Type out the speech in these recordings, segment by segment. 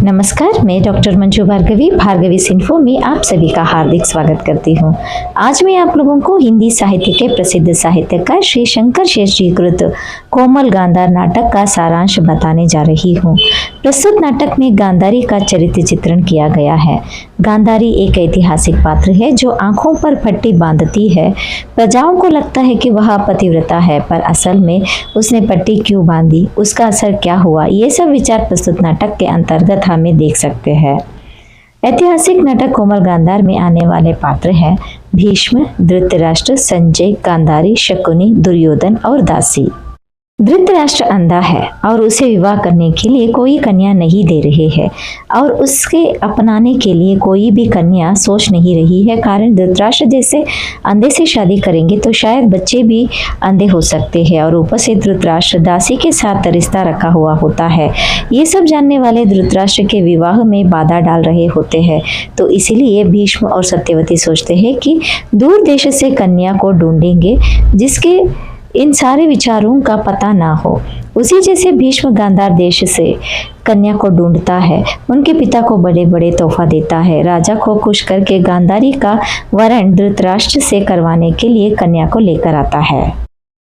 नमस्कार, मैं doctor Manju Bhargavi Bhargavi info में आप सभी का हार्दिक स्वागत करती हूँ। आज मैं आप लोगों को हिंदी साहित्य के प्रसिद्ध साहित्यकार श्री शंकर शेष जी कृत कोमल गांधार नाटक का सारांश बताने जा रही हूँ। प्रस्तुत नाटक में गांधारी का चरित्र चित्रण किया गया है। गांधारी एक ऐतिहासिक पात्र है जो आंखों पर पट्टी बांधती है। प्रजाओं को लगता है कि वह पतिव्रता है, पर असल में उसने पट्टी क्यों बांधी, उसका असर क्या हुआ, ये सब विचार प्रस्तुत नाटक के अंतर्गत हमें देख सकते हैं। ऐतिहासिक नाटक कोमल गांधार में आने वाले पात्र हैं भीष्म, धृतराष्ट्र, संजय, गांधारी, शकुनी, दुर्योधन और दासी। धृतराष्ट्र अंधा है और उसे विवाह करने के लिए कोई कन्या नहीं दे रहे हैं और उसके अपनाने के लिए कोई भी कन्या सोच नहीं रही है। कारण धृतराष्ट्र जैसे अंधे से शादी करेंगे तो शायद बच्चे भी अंधे हो सकते हैं और ऊपर से धृतराष्ट्र दासी के साथ रिश्ता रखा हुआ होता है। ये सब जानने वाले धृतराष्ट्र के विवाह में बाधा डाल रहे होते हैं। तो इसीलिए भीष्म और सत्यवती सोचते हैं कि दूर देश से कन्या को ढूंढेंगे जिसके इन सारे विचारों का पता ना हो। उसी जैसे भीष्म गांधार देश से कन्या को ढूंढता है, उनके पिता को बड़े बड़े तोहफा देता है। राजा को खुश करके गांधारी का वरण धृतराष्ट्र से करवाने के लिए कन्या को लेकर आता है।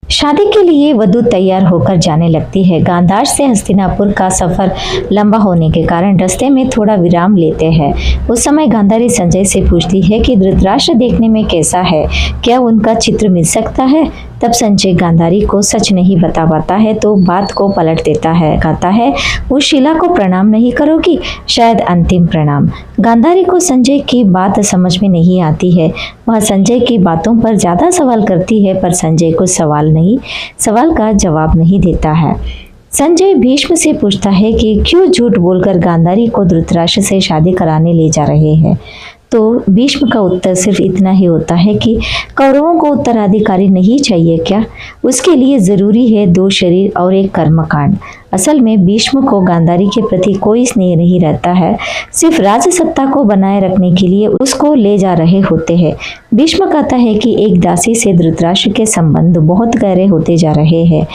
शादी के लिए वधू तैयार होकर जाने लगती है। गांधार से हस्तिनापुर का सफर लंबा होने के कारण रास्ते में थोड़ा विराम लेते हैं। उस समय गांधारी संजय से पूछती है कि धृतराष्ट्र देखने में कैसा है, क्या उनका चित्र मिल सकता है। तब संजय गांधारी को सच नहीं बता पाता है तो बात को पलट देता है। कहता है उस शिला को प्रणाम नहीं करोगी, शायद अंतिम प्रणाम। गांधारी को संजय की बात समझ में नहीं आती है। वह संजय की बातों पर ज्यादा सवाल करती है, पर संजय को सवाल का जवाब नहीं देता है। संजय भीष्म से पूछता है कि क्यों झूठ बोलकर गांधारी को धृतराष्ट्र से शादी कराने ले जा रहे हैं। तो भीष्म का उत्तर सिर्फ इतना ही होता है कि कौरवों को उत्तराधिकारी नहीं चाहिए क्या, उसके लिए जरूरी है 2 शरीर और 1 कर्मकांड। असल में भीष्म को गांधारी के प्रति कोई स्नेह नहीं रहता है, सिर्फ राजसत्ता को बनाए रखने के लिए उसको ले जा रहे होते हैं। भीष्म कहता है कि एक दासी से धृतराष्ट्र के संबंध बहुत गहरे होते जा रहे हैं।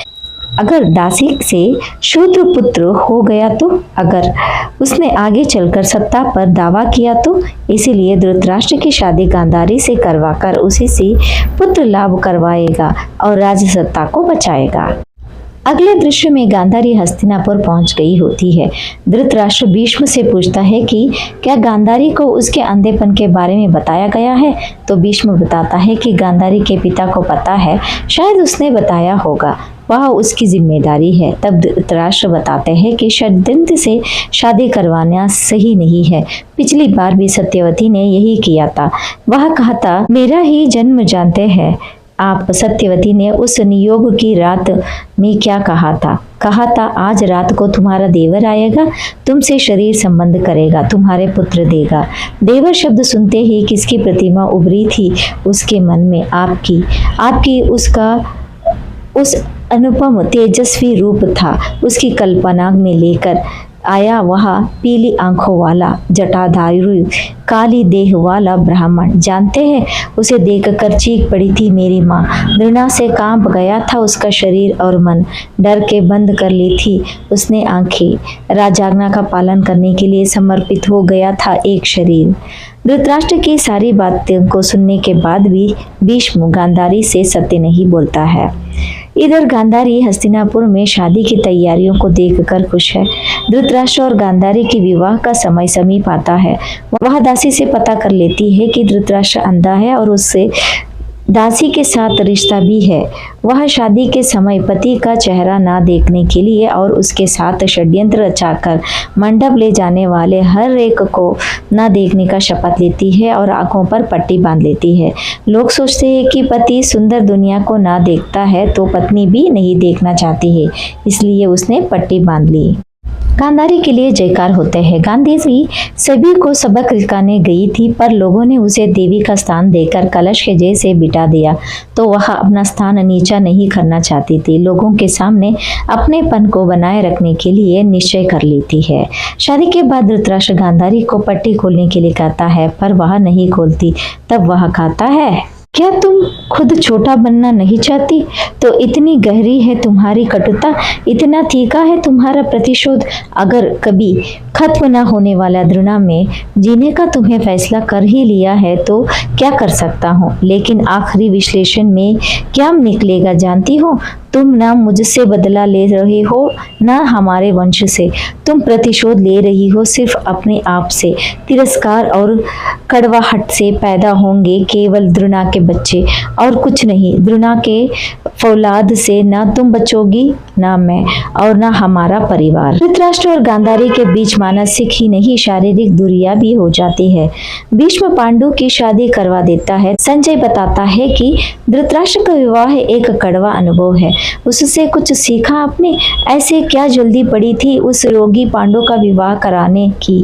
अगर दासी से शूद्र पुत्र हो गया तो, अगर उसने आगे चलकर सत्ता पर दावा किया तो, इसीलिए धृतराष्ट्र की शादी गांधारी से करवाकर उसी से पुत्र लाभ करवाएगा और राजसत्ता को बचाएगा। अगले दृश्य में गांधारी हस्तिनापुर पहुंच गई होती है। धृतराष्ट्र भीष्म से पूछता है कि क्या गांधारी को उसके अंधेपन के बारे में बताया गया है। तो भीष्म बताता है कि गांधारी के पिता को पता है, शायद उसने बताया होगा, वह उसकी जिम्मेदारी है। तब धृतराष्ट्र बताते हैं कि षड्यंत्र से शादी करवाना सही नहीं है। पिछली बार भी सत्यवती ने यही किया था। वह कहा था मेरा ही जन्म जानते हैं आप। सत्यवती ने उस नियोग की रात में क्या कहा था आज रात को तुम्हारा देवर आएगा, तुमसे शरीर संबंध करेगा, तुम्हारे पुत्र देगा। देवर शब्द सुनते ही किसकी प्रतिमा उभरी थी उसके मन में, आपकी उसका उस अनुपम तेजस्वी रूप था। उसकी कल्पना में लेकर आया वह पीली आंखों वाला जटाधारी काली देह वाला ब्राह्मण। जानते हैं उसे देखकर चीख पड़ी थी मेरी माँ। घृणा से कांप गया था उसका शरीर और मन, डर के बंद कर ली थी उसने आंखें। राजाज्ञा का पालन करने के लिए समर्पित हो गया था एक शरीर। धृतराष्ट्र की सारी बातों को सुनने के बाद भी भीष्म गांधारी से सत्य नहीं बोलता है। इधर गांधारी हस्तिनापुर में शादी की तैयारियों को देखकर खुश है। धृतराष्ट्र और गांधारी के विवाह का समय समीप आता है। वह दासी से पता कर लेती है कि धृतराष्ट्र अंधा है और उससे दासी के साथ रिश्ता भी है। वह शादी के समय पति का चेहरा ना देखने के लिए और उसके साथ षड्यंत्र रचाकर मंडप ले जाने वाले हर एक को ना देखने का शपथ लेती है और आंखों पर पट्टी बांध लेती है। लोग सोचते हैं कि पति सुंदर दुनिया को ना देखता है तो पत्नी भी नहीं देखना चाहती है, इसलिए उसने पट्टी बांध ली। गांधारी के लिए जयकार होते हैं। गांधारी सभी को सबक सिखाने गई थी, पर लोगों ने उसे देवी का स्थान देकर कलश के जैसे बिठा दिया, तो वह अपना स्थान नीचा नहीं करना चाहती थी। लोगों के सामने अपनेपन को बनाए रखने के लिए निश्चय कर लेती है। शादी के बाद धृतराष्ट्र गांधारी को पट्टी खोलने के लिए कहता है, पर वह नहीं खोलती। तब वह कहता है, क्या तुम खुद छोटा बनना नहीं चाहती? तो इतनी गहरी है तुम्हारी कटुता, इतना तीखा है तुम्हारा प्रतिशोध। अगर कभी खत्म न होने वाला द्रुणा में जीने का तुम्हें फैसला कर ही लिया है तो क्या कर सकता हूँ, लेकिन आखिरी विश्लेषण में क्या निकलेगा जानती हो? तुम ना मुझसे बदला ले रही हो ना हमारे वंश से, तुम प्रतिशोध ले रही हो सिर्फ अपने आप से। तिरस्कार और कड़वाहट से पैदा होंगे केवल द्रुणा के बच्चे और कुछ नहीं। द्रुणा के फौलाद से ना तुम बचोगी, ना मैं और ना हमारा परिवार। धृतराष्ट्र और गांधारी के बीच मानसिक ही नहीं शारीरिक दूरियां भी हो जाती है। भीष्म पांडु की शादी करवा देता है। संजय बताता है कि धृतराष्ट्र का विवाह एक कड़वा अनुभव है, उससे कुछ सीखा आपने? ऐसे क्या जल्दी पड़ी थी उस रोगी पांडु का विवाह कराने की?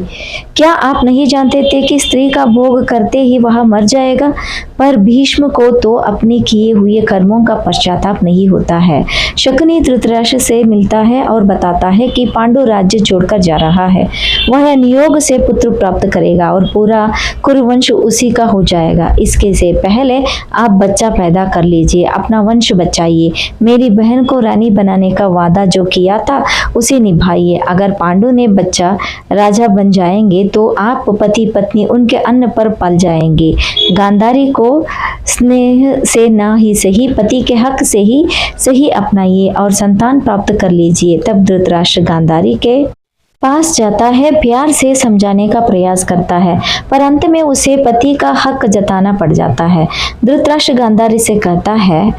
क्या आप नहीं जानते थे कि स्त्री का भोग करते ही वह मर जाएगा? पर भीष्म को तो अपने किए हुए कर्मों का पश्चाताप नहीं होता है। शकुनी धृतराष्ट्र से मिलता है और बताता है कि पांडु राज्य छोड़कर जा रहा है। वह नियोग से पुत्र प्राप्त करेगा और पूरा कुरुवंश उसी का हो जाएगा। इसके से पहले आप बच्चा पैदा कर लीजिए, अपना वंश बचाइए। मेरी बहन को रानी बनाने का वादा जो किया था उसे निभाइए। अगर पांडु ने बच्चा राजा बन जाएंगे तो आप पति पत्नी उनके अन्न पर पल जाएंगे। गांधारी को स्नेह से ना ही सही पति के हक से ही सही अपनाइए और संतान प्राप्त कर लीजिए। तब धृतराष्ट्र गांधारी के पास जाता है, प्यार से समझाने का प्रयास करता है, पर अंत में उसे पति का हक जताना पड़ जाता है। धृतराष्ट्र गांधारी से कहता है,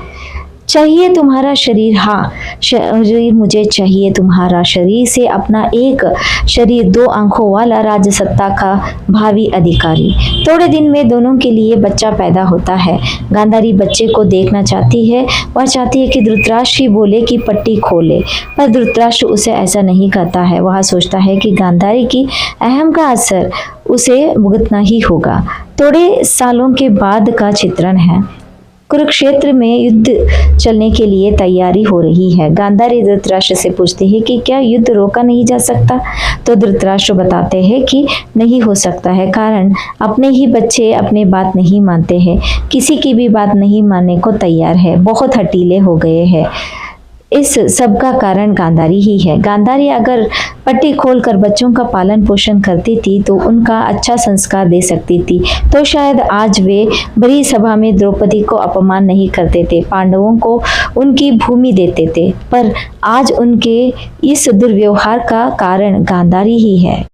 चाहिए तुम्हारा शरीर, हाँ शरीर मुझे चाहिए तुम्हारा शरीर से अपना एक शरीर, 2 आंखों वाला राजसत्ता का भावी अधिकारी। थोड़े दिन में दोनों के लिए बच्चा पैदा होता है। गांधारी बच्चे को देखना चाहती है। वह चाहती है कि धृतराष्ट्र ही बोले कि पट्टी खोले, पर धृतराष्ट्र उसे ऐसा नहीं कहता है। वह सोचता है कि गांधारी की अहम का असर उसे भुगतना ही होगा। थोड़े सालों के बाद का चित्रण है। कुरुक्षेत्र में युद्ध चलने के लिए तैयारी हो रही है। गांधारी धृतराष्ट्र से पूछती है कि क्या युद्ध रोका नहीं जा सकता? तो धृतराष्ट्र बताते हैं कि नहीं हो सकता है, कारण अपने ही बच्चे अपने बात नहीं मानते हैं, किसी की भी बात नहीं मानने को तैयार है, बहुत हठीले हो गए हैं। इस सब का कारण गांधारी ही है। गांधारी अगर पट्टी खोलकर बच्चों का पालन पोषण करती थी तो उनका अच्छा संस्कार दे सकती थी, तो शायद आज वे बड़ी सभा में द्रौपदी को अपमान नहीं करते थे, पांडवों को उनकी भूमि देते थे। पर आज उनके इस दुर्व्यवहार का कारण गांधारी ही है।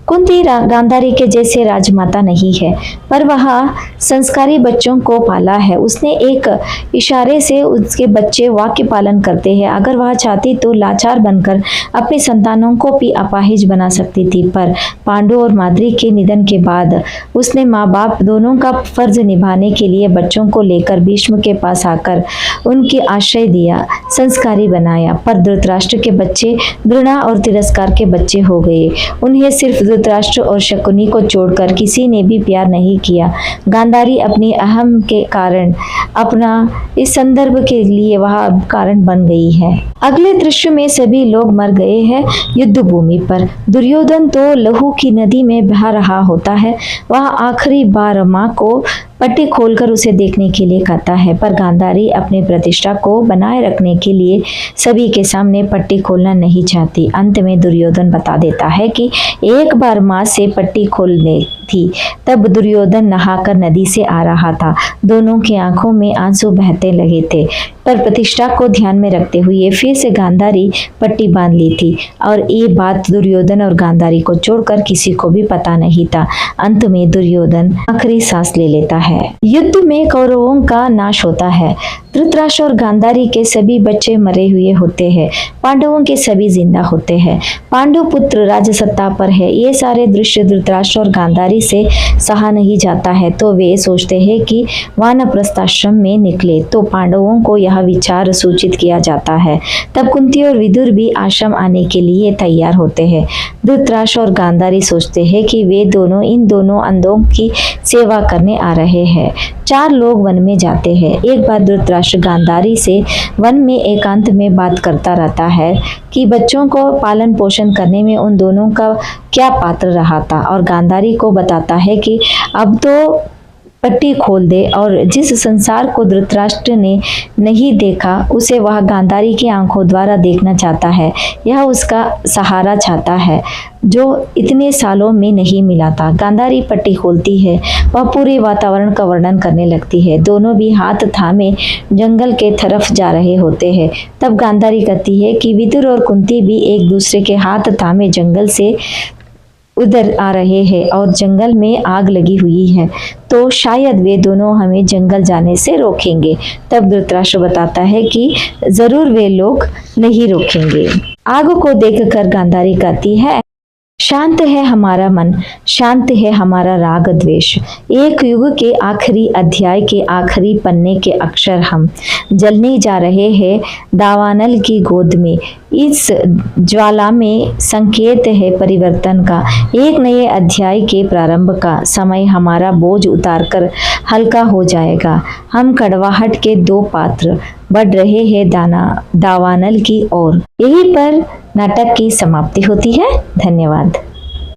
कुंती गांधारी के जैसे राजमाता नहीं है, पर वह संस्कारी बच्चों को पाला है। उसने एक इशारे से उसके बच्चे वाक्य पालन करते हैं। अगर वह चाहती तो लाचार बनकर अपने संतानों को भी अपाहिज बना सकती थी, पर पांडु और माद्री के निधन के बाद उसने माँ बाप दोनों का फर्ज निभाने के लिए बच्चों को लेकर भीष्म के पास आकर उनकी आश्रय दिया, संस्कारी बनाया। पर धृतराष्ट्र के बच्चे घृणा और तिरस्कार के बच्चे हो गए। उन्हें सिर्फ धृतराष्ट्र और शकुनी को छोड़कर किसी ने भी प्यार नहीं किया। गांधारी अपनी अहम के कारण अपना इस संदर्भ के लिए वह कारण बन गई है। अगले दृश्य में सभी लोग मर गए हैं युद्ध भूमि पर। दुर्योधन तो लहू की नदी में बह रहा होता है। वह आखिरी बार माँ को पट्टी खोलकर उसे देखने के लिए कहता है, पर गांधारी अपनी प्रतिष्ठा को बनाए रखने के लिए सभी के सामने पट्टी खोलना नहीं चाहती। अंत में दुर्योधन बता देता है कि एक बार माँ से पट्टी खोलने थी, तब दुर्योधन नहाकर नदी से आ रहा था। दोनों की आंखों में आंसू बहते लगे थे, पर प्रतिष्ठा को ध्यान में रखते हुए फिर से गांधारी पट्टी बांध ली थी और ये बात दुर्योधन और गांधारी को छोड़कर किसी को भी पता नहीं था। अंत में दुर्योधन आखिरी सांस ले लेता है। युद्ध में कौरवों का नाश होता है। धृतराष्ट्र और गांधारी के सभी बच्चे मरे हुए होते हैं, पांडवों के सभी जिंदा होते हैं। पांडु पुत्र राजसत्ता पर है। ये सारे दृश्य धृतराष्ट्र और गांधारी से सहा नहीं जाता है, तो वे सोचते हैं कि वानप्रस्थाश्रम में निकले। तो पांडवों को यह विचार सूचित किया जाता है। तब कुंती और विदुर भी आश्रम आने के लिए तैयार होते हैं। धृतराष्ट्र और गांधारी सोचते हैं कि वे दोनों इन दोनों अंधों की सेवा करने आ रहे हैं। 4 लोग वन में जाते हैं। एक बार धृतराष्ट्र गांधारी से वन में एकांत में बात करता रहता है कि बच्चों को पालन पोषण करने में उन दोनों का क्या पात्र रहा था, और गांधारी को बताता है कि अब तो पट्टी खोल दे और जिस संसार को धृतराष्ट्र ने नहीं देखा उसे वह गांधारी की आंखों द्वारा देखना चाहता है। यह उसका सहारा चाहता है जो इतने सालों में नहीं मिला था। गांधारी पट्टी खोलती है, वह पूरे वातावरण का वर्णन करने लगती है। दोनों भी हाथ थामे जंगल के तरफ जा रहे होते हैं। तब गांधारी कहती है कि विदुर और कुंती भी एक दूसरे के हाथ थामे जंगल से उधर आ रहे हैं और जंगल में आग लगी हुई है, तो शायद वे दोनों हमें जंगल जाने से रोकेंगे। तब धृतराष्ट्र बताता है कि जरूर वे लोग नहीं रोकेंगे। आग को देखकर गांधारी कहती है, शांत है हमारा मन, शांत है हमारा राग द्वेष। एक युग के आखिरी अध्याय के आखिरी पन्ने के अक्षर हम जलने जा रहे हैं दावानल की गोद में। इस ज्वाला में संकेत है परिवर्तन का, एक नए अध्याय के प्रारंभ का। समय हमारा बोझ उतारकर हल्का हो जाएगा। हम कड़वाहट के दो पात्र बढ़ रहे हैं दावानल की ओर। यहीं पर नाटक की समाप्ति होती है। धन्यवाद।